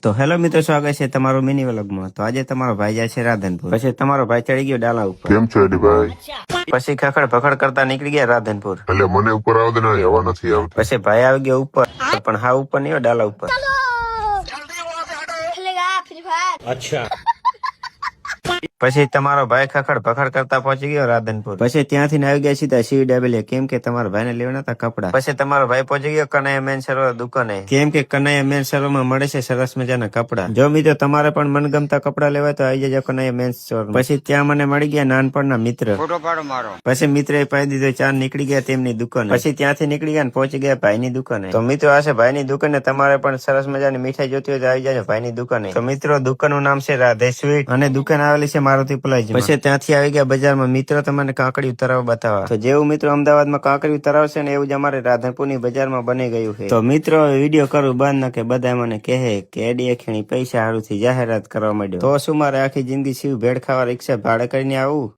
તો હેલો મિત્રો, સ્વાગત છે તમારો મિની વ્લોગમાં। તો આજે તમારો ભાઈ જાય છે રાધનપુર। પછી તમારો ભાઈ ચડી ગયો ડાલા ઉપર। કેમ છે ભાઈ? પછી ખખડ ભખડ કરતા નીકળી ગયા રાધનપુર। એટલે મને ઉપર આવ દે ને, હવા નથી આવતી। પછી ભાઈ આવી ગયો ઉપર, પણ હા ઉપર નહીં, ડાલા ઉપર। પછી તમારો ભાઈ ખખડ ભખડ કરતા પહોંચી ગયો રાધનપુર। પછી ત્યાંથી આવી ગયા સીધા CW, કેમ કે તમારા ભાઈને લેવાના હતા કપડા। પછી તમારો ભાઈ પહોંચી ગયો કનૈયા મેન સરોવર દુકાને, કેમ કે કનૈયા મેન સરોવર માં મળે છે સરસ મજાના કપડા। જો મિત્રો તમારે પણ મનગમતા કપડા લેવા તો આવી જજો કનૈયા મેન સરોવર। પછી ત્યાં મને મળી ગયા નાનપણના મિત્ર। પછી મિત્ર એ પાઈ દીધો ચા, નીકળી ગયા તેમની દુકાને। પછી ત્યાંથી નીકળી ગયા પહોંચી ગયા ભાઈની દુકાને। તો મિત્રો આ છે ભાઈની દુકાને, તમારે પણ સરસ મજાની મીઠાઈ જોતી હોય તો આવી જજો ભાઈની દુકાને। તો મિત્રો દુકાનનું નામ છે રાધે સ્વીટ અને દુકાન આવેલી છે મારુતિ પ્લાઝા। પછી ત્યાંથી આવી ગયા બજારમાં મિત્રો તમને કાંકડી તરાવ બતાવવા। તો જેવું મિત્રો અમદાવાદમાં કાંકડી તરાવ છે ને એવું જ અમારે રાધનપુરની બજારમાં બની ગયું છે। તો મિત્રો વિડીયો કરું બંધ ના કે બધા મને કહે કે એડી ખેણી પૈસા હારુંથી જાહેરાત કરવા માંડ્યો, તો શું મારે આખી જિંદગી શિવ ભેળ ખાવા રિક્ષા ભાડે કરીને આવું?